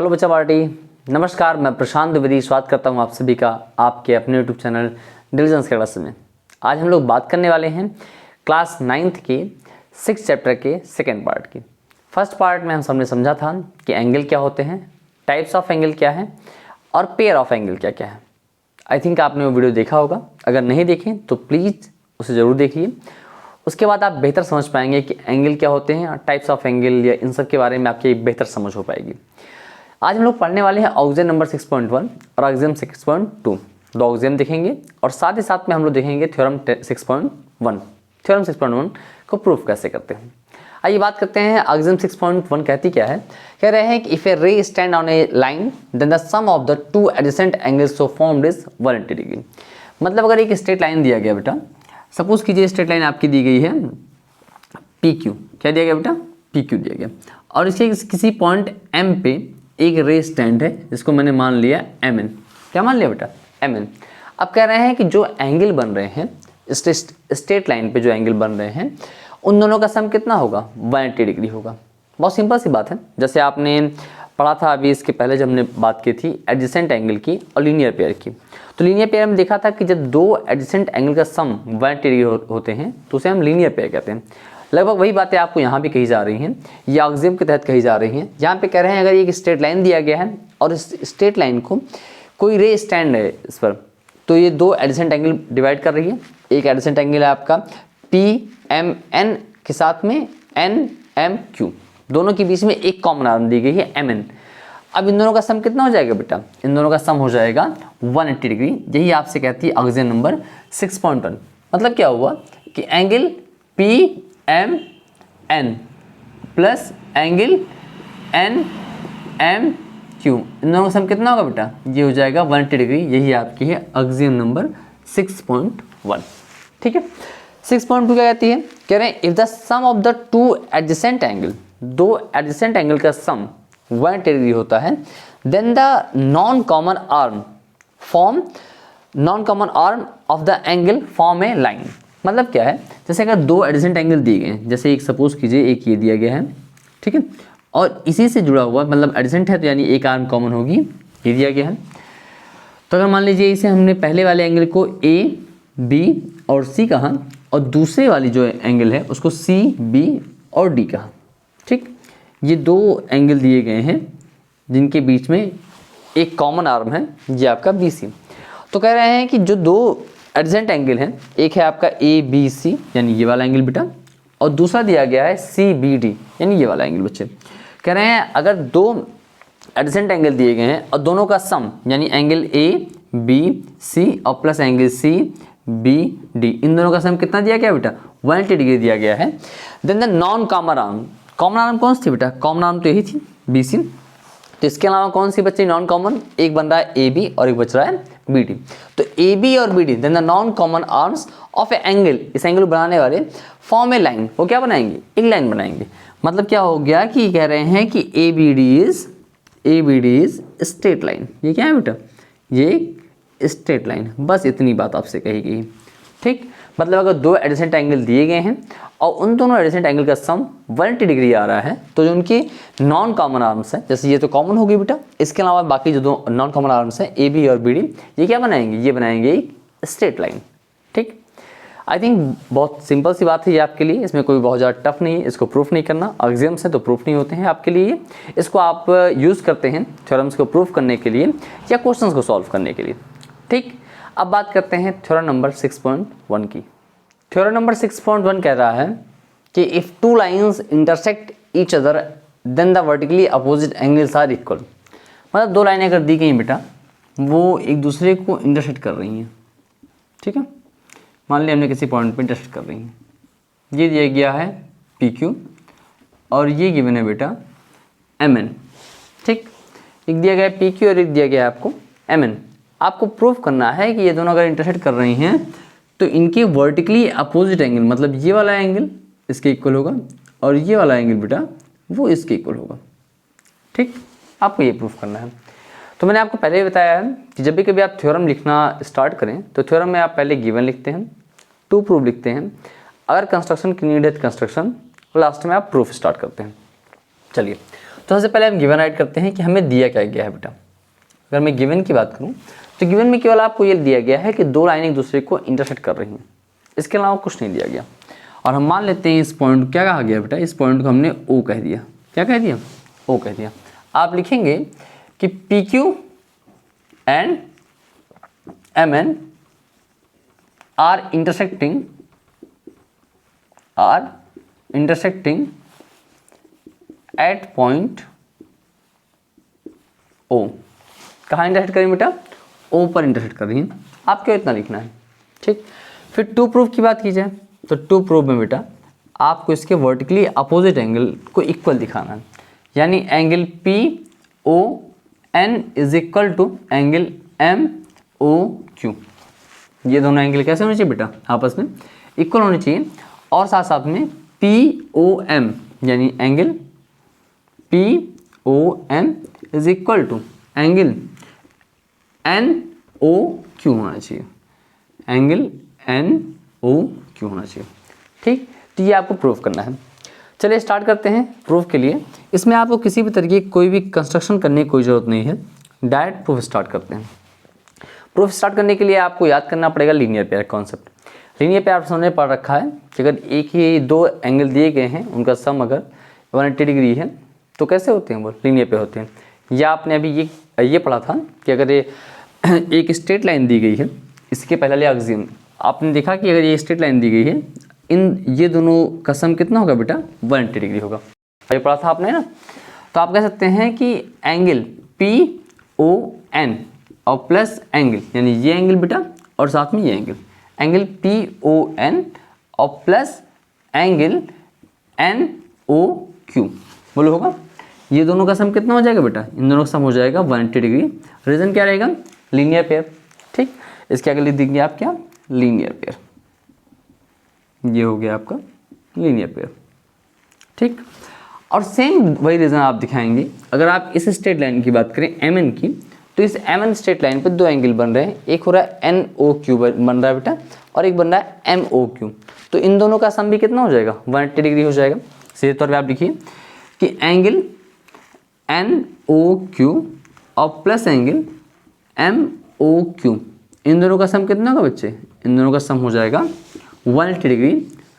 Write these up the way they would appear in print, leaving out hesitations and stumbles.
Hello बच्चा party, नमस्कार। मैं प्रशांत द्विवेदी स्वागत करता हूं आप सभी का आपके अपने यूट्यूब चैनल डिलीजेंस के क्लास में। आज हम लोग बात करने वाले हैं क्लास 9th के 6th चैप्टर के सेकेंड पार्ट की। फर्स्ट पार्ट में हम सबने समझा था कि एंगल क्या होते हैं, टाइप्स ऑफ एंगल क्या है और पेयर ऑफ एंगल क्या क्या है। आई थिंक आपने वो वीडियो देखा होगा, अगर नहीं देखें तो प्लीज़ उसे ज़रूर देखिए। उसके बाद आप बेहतर समझ पाएंगे कि एंगल क्या होते हैं और टाइप्स ऑफ एंगल या इन सब के बारे में आपकी बेहतर समझ हो पाएगी। आज हम लोग पढ़ने वाले हैं ऑक्सियम नंबर 6.1 और ऑक्सियम 6.2। दो ऑक्सियम देखेंगे और साथ ही साथ में हम लोग देखेंगे थ्योरम 6.1। थ्योरम 6.1 को प्रूफ कैसे करते हैं। आइए बात करते हैं। ऑक्सियम 6.1 कहती क्या है। कह रहे हैं कि if a ray stand on a line then the sum of the two adjacent angles so formed is 180 degree. मतलब अगर एक स्ट्रेट लाइन दिया गया बेटा, सपोज कीजिए स्ट्रेट लाइन आपकी दी गई है PQ। क्या दिया गया बेटा? PQ दिया गया और इसके किसी पॉइंट M पे एक रे स्टैंड है जिसको मैंने मान लिया MN। क्या मान लिया बेटा? MN। अब कह रहे हैं कि जो एंगल बन रहे हैं स्ट्रेट लाइन पे, जो एंगल बन रहे हैं उन दोनों का सम कितना होगा? 180 डिग्री होगा। बहुत सिंपल सी बात है। जैसे आपने पढ़ा था अभी इसके पहले जब हमने बात की थी एडजेसेंट एंगल की और लीनियर पेयर की, तो लीनियर पेयर में देखा था कि जब दो एडजेसेंट एंगल का सम 180 डिग्री होते हैं तो उसे हम लीनियर पेयर कहते हैं। लगभग वही बातें आपको यहाँ भी कही जा रही हैं, या ऑक्सियम के तहत कही जा रही हैं। यहाँ पे कह रहे हैं अगर एक स्ट्रेट लाइन दिया गया है और इस स्ट्रेट लाइन को कोई रे स्टैंड है इस पर, तो ये दो एडजेसेंट एंगल डिवाइड कर रही है। एक एडजेसेंट एंगल है आपका PMN के साथ में NMQ, दोनों के बीच में एक कॉमन आर्म दी गई है MN। अब इन दोनों का सम कितना हो जाएगा बेटा? इन दोनों का सम हो जाएगा 180 डिग्री। यही आपसे कहती है ऑक्सियम नंबर 6.1। मतलब क्या हुआ कि angle PMN plus angle NMQ, इन दोनों का सम कितना होगा बेटा? ये हो जाएगा 180 डिग्री। यही आपकी है ऑक्सियम नंबर 6.1। ठीक है। 6.2 क्या कहती है? कह रहे हैं if the sum of the two adjacent angle, दो एडजेसेंट एंगल का सम 180 डिग्री होता है, then the non common arm of the angle form a line. मतलब क्या है? जैसे अगर दो एडजेसेंट एंगल दिए गए हैं, जैसे एक सपोज कीजिए एक ये दिया गया है, ठीक है, और इसी से जुड़ा हुआ मतलब एडजेसेंट है तो यानी एक आर्म कॉमन होगी, ये दिया गया है। तो अगर मान लीजिए इसे हमने पहले वाले एंगल को A, B और C कहा और दूसरे वाली जो एंगल है उसको C, B और D कहा। ठीक, ये दो एंगल दिए गए हैं जिनके बीच में एक कॉमन आर्म है, ये आपका BC। तो कह रहे हैं कि जो दो एडजेसेंट एंगल हैं, एक है आपका ABC यानी ये वाला एंगल बेटा, और दूसरा दिया गया है CBD यानी ये वाला एंगल। बच्चे कह रहे हैं अगर दो एडजेसेंट एंगल दिए गए हैं और दोनों का सम यानी एंगल ABC और प्लस एंगल CBD, इन दोनों का सम कितना दिया गया बेटा? 180 डिग्री दिया गया है। Then the non common arm, common arm कौन सी थी बेटा? कॉमन आर्म तो यही थी BC। तो इसके अलावा कौन सी बच्चे नॉन कॉमन? एक बन रहा है AB और एक बच रहा है BD। तो AB और BD then the non common arms of a angle, इस एंगल को बनाने वाले फॉर्म ए लाइन। वो क्या बनाएंगे? एक लाइन बनाएंगे। मतलब क्या हो गया कि कह रहे हैं कि ABD इज स्ट्रेट लाइन। ये क्या है बेटा? ये स्ट्रेट लाइन। बस इतनी बात आपसे कही गई। ठीक, मतलब अगर दो एडजेसेंट एंगल दिए गए हैं और उन दोनों एडजेसेंट एंगल का सम 180 डिग्री आ रहा है, तो जो उनकी नॉन कॉमन आर्म्स हैं, जैसे ये तो कॉमन होगी बेटा, इसके अलावा बाकी जो दो नॉन कॉमन आर्म्स हैं AB और BD, ये क्या बनाएंगे? ये बनाएंगे एक स्ट्रेट लाइन। ठीक, आई थिंक बहुत सिंपल सी बात है ये आपके लिए, इसमें कोई बहुत ज़्यादा टफ नहीं है। इसको प्रूफ नहीं करना, ऑक्सियम्स हैं तो प्रूफ नहीं होते हैं आपके लिए। इसको आप यूज़ करते हैं थ्योरम्स को प्रूफ करने के लिए या क्वेश्चंस को सॉल्व करने के लिए। ठीक, अब बात करते हैं थ्योरम नंबर 6.1 की। थ्योरम नंबर 6.1 कह रहा है कि if two lines intersect each other then the vertically opposite angles are equal. मतलब दो लाइनें अगर दी गई बेटा, वो एक दूसरे को इंटरसेक्ट कर रही हैं। ठीक है, मान लिया हमने किसी पॉइंट पे इंटरसेक्ट कर रही हैं। ये दिया गया है PQ और ये गिवन है बेटा MN। ठीक, एक दिया गया है PQ और एक दिया गया है आपको MN। आपको प्रूफ करना है कि ये दोनों अगर इंटरसेक्ट कर रही हैं तो इनके वर्टिकली अपोजिट एंगल, मतलब ये वाला एंगल इसके इक्वल होगा और ये वाला एंगल बेटा वो इसके इक्वल होगा। ठीक, आपको ये प्रूफ करना है। तो मैंने आपको पहले ही बताया है कि जब भी कभी आप थ्योरम लिखना स्टार्ट करें तो थ्योरम में आप पहले गिवन लिखते हैं, टू प्रूफ लिखते हैं, अगर कंस्ट्रक्शन की नीड है तो कंस्ट्रक्शन, लास्ट में आप प्रूफ स्टार्ट करते हैं। चलिए, तो सबसे पहले हम गिवन राइट करते हैं कि हमें दिया क्या गया है बेटा। अगर मैं गिवन की बात करूँ तो गिवन में केवल आपको ये दिया गया है कि दो लाइनें एक दूसरे को इंटरसेक्ट कर रही हैं, इसके अलावा कुछ नहीं दिया गया। और हम मान लेते हैं इस पॉइंट क्या कहा गया बेटा, इस पॉइंट को हमने ओ कह दिया। क्या कह दिया? ओ कह दिया। आप लिखेंगे कि P Q and M N are intersecting at point O. कहाँ इंटरसेक्ट करें बेटा? ओ पर इंटरसेक्ट कर रही हैं। आपको इतना लिखना है, ठीक। फिर टू प्रूफ की बात की जाए तो टू प्रूफ में बेटा आपको इसके वर्टिकली अपोजिट एंगल को इक्वल दिखाना है, यानी angle P O N is equal to angle M O Q. ये दोनों एंगल कैसे होने चाहिए बेटा? आपस में इक्वल होने चाहिए। और साथ साथ में पी ओ एम यानी angle P O M is equal to angle N O Q होना चाहिए, एंगल एन ओ क्यू होना चाहिए, ठीक। तो ये आपको प्रूफ करना है। चलिए स्टार्ट करते हैं प्रूफ के लिए। इसमें आपको किसी भी तरीके की कोई भी कंस्ट्रक्शन करने की कोई ज़रूरत नहीं है, डायरेक्ट प्रूफ स्टार्ट करते हैं। प्रूफ स्टार्ट करने के लिए आपको याद करना पड़ेगा linear pair concept. Linear pair आपने पढ़ रखा है कि अगर एक ही दो एंगल दिए गए हैं, उनका सम अगर 180 डिग्री है तो कैसे होते हैं वो? लीनियर पेयर होते हैं। या आपने अभी ये पढ़ा था कि अगर ये एक स्ट्रेट लाइन दी गई है, इसके पहले एक्सियम आपने देखा कि अगर ये स्ट्रेट लाइन दी गई है, इन ये दोनों का सम कितना होगा बेटा? 180 डिग्री होगा। ये पढ़ा था आपने ना। तो आप कह सकते हैं कि एंगल पी ओ एन और प्लस एंगल, यानी ये एंगल बेटा और साथ में ये एंगल पी ओ एन और plus angle N O Q, बोलो होगा। ये दोनों का सम कितना हो जाएगा बेटा? इन दोनों का सम हो जाएगा 180 डिग्री। रीजन क्या रहेगा? लीनियर पेयर, ठीक। इसके आगे लिख देंगे आप क्या? Linear pair. ये हो गया आपका लीनियर पेयर, ठीक। और सेम वही रीजन आप दिखाएंगे अगर आप इस स्ट्रेट लाइन की बात करें एम एन की, तो इस एम एन स्ट्रेट लाइन पे दो एंगल बन रहे हैं, एक हो रहा है एन ओ क्यू बन रहा है बेटा और एक बन रहा है एम ओ क्यू। तो इन दोनों का सम भी कितना हो जाएगा? 180 डिग्री हो जाएगा। सीधे तौर पे आप लिखिए कि एंगल एन ओ क्यू और plus angle M O Q, इन दोनों का सम कितना होगा बच्चे? इन दोनों का सम हो जाएगा 180 डिग्री।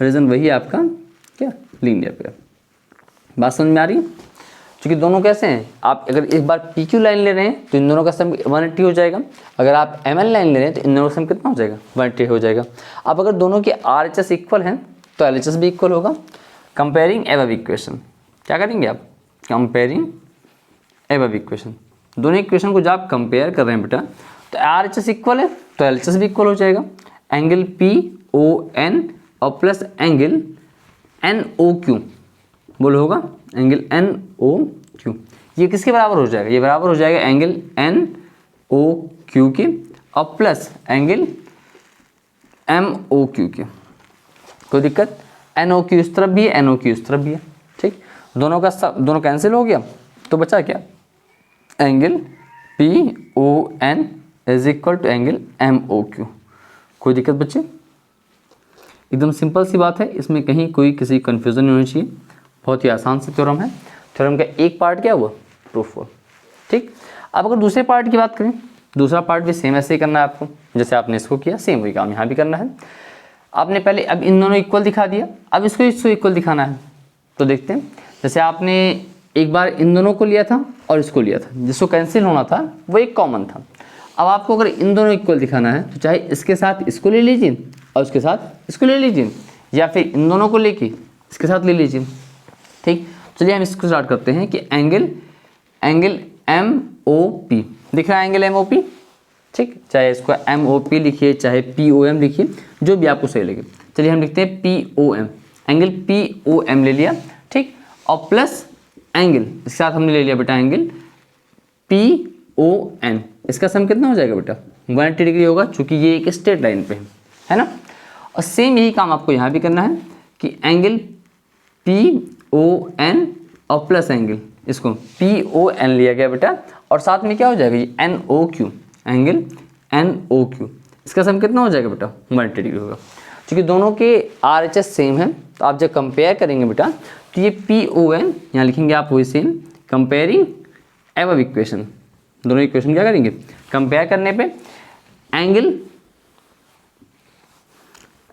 रीजन वही आपका क्या? Linear pair. बात समझ में आ रही है? क्योंकि दोनों कैसे हैं, आप अगर एक बार पी क्यू लाइन ले रहे हैं तो इन दोनों का सम 180 हो जाएगा। अगर आप एम एन लाइन ले रहे हैं तो इन दोनों का सम कितना हो जाएगा? 180 हो जाएगा। अब अगर दोनों के आर एच एस इक्वल हैं तो एल एच एस भी इक्वल होगा। कंपेयरिंग एबव इक्वेशन, क्या करेंगे आप? कंपेयरिंग एबव इक्वेशन, दोनों इक्वेशन को जब आप कंपेयर कर रहे हैं बेटा तो आर एच एस इक्वल है तो एल एच एस भी इक्वल हो जाएगा। एंगल पी ओ एन और plus angle N O Q, बोलो होगा एंगल एन ओ क्यू। ये किसके बराबर हो जाएगा? ये बराबर हो जाएगा एंगल एन ओ क्यू के और plus angle M O Q के। कोई दिक्कत? एन ओ क्यू इस तरफ भी है, एन ओ क्यू इस तरफ भी है, ठीक। दोनों कैंसिल हो गया तो बचा क्या? Angle P O N is equal to angle M O Q. कोई दिक्कत बच्चे? एकदम सिंपल सी बात है, इसमें कहीं कोई किसी कन्फ्यूज़न नहीं होनी चाहिए। बहुत ही आसान सा थ्योरम है। थ्योरम का एक पार्ट क्या हुआ? प्रूफ हुआ, ठीक। अब अगर दूसरे पार्ट की बात करें, दूसरा पार्ट भी सेम ऐसे ही करना है आपको जैसे आपने इसको किया, सेम वही काम यहाँ भी करना है। आपने पहले अब इन दोनों इक्वल दिखा दिया, अब इसको इक्वल दिखाना है। तो देखते हैं, जैसे आपने एक बार इन दोनों को लिया था और इसको लिया था, जिसको कैंसिल होना था वो एक कॉमन था। अब आपको अगर इन दोनों इक्वल दिखाना है तो चाहे इसके साथ इसको ले लीजिए और इसके साथ इसको ले लीजिए, या फिर इन दोनों को लेके इसके साथ ले लीजिए, ठीक। चलिए हम इसको स्टार्ट करते हैं कि एंगल एम ओ पी दिख रहा है, एंगल एम ओ पी, ठीक। चाहे इसको एम ओ पी लिखिए चाहे पी ओ एम लिखिए, जो भी आपको सही लगे। चलिए हम लिखते हैं P O M, angle P O M ले लिया, ठीक। और प्लस एंगल इसके साथ हमने ले लिया बेटा एंगल पी ओ एन, इसका सम कितना हो जाएगा बेटा? 180 डिग्री होगा, चूंकि ये एक स्ट्रेट लाइन पे है ना। और सेम यही काम आपको यहाँ भी करना है कि एंगल पी ओ एन और प्लस एंगल, इसको पी ओ एन लिया गया बेटा, और साथ में क्या हो जाएगा ये N O Q, angle N O Q, इसका सम कितना हो जाएगा बेटा? 180 डिग्री होगा। क्योंकि दोनों के आर एच एस सेम है तो आप जब कंपेयर करेंगे बेटा तो ये पी ओ एन यहाँ लिखेंगे आप वही सेम कंपेयरिंग एबव इक्वेशन, दोनों इक्वेशन क्या करेंगे, कंपेयर करने पे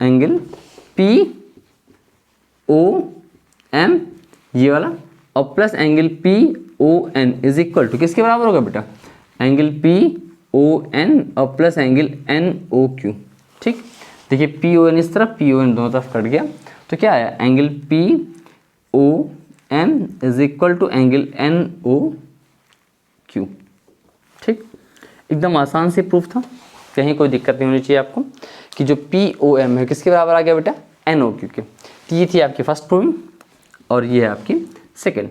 एंगल पी ओ एम ये वाला और plus angle P O N is equal to किसके बराबर होगा बेटा, एंगल पी ओ एन और plus angle N O Q. ठीक, देखिए पी ओ एन इस तरफ, पी ओ एन दोनों तरफ कट गया, तो क्या आया, angle P O M is equal to angle N O Q. ठीक, एकदम आसान से प्रूफ था, कहीं कोई दिक्कत नहीं होनी चाहिए आपको कि जो पी ओ एम है किसके बराबर आ गया बेटा, एन ओ क्यू के। तो ये थी आपकी फर्स्ट प्रूविंग और ये है आपकी सेकेंड।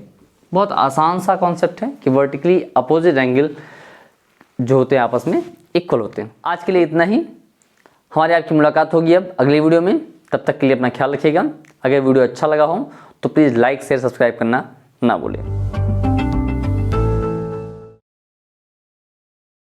बहुत आसान सा कॉन्सेप्ट है कि वर्टिकली अपोजिट एंगल जो होते हैं आपस में इक्वल होते हैं। आज के लिए इतना ही, हमारी आपकी मुलाकात होगी अब अगली वीडियो में। तब तक के लिए अपना ख्याल रखिएगा। अगर वीडियो अच्छा लगा हो तो प्लीज़ लाइक शेयर सब्सक्राइब करना ना भूलें।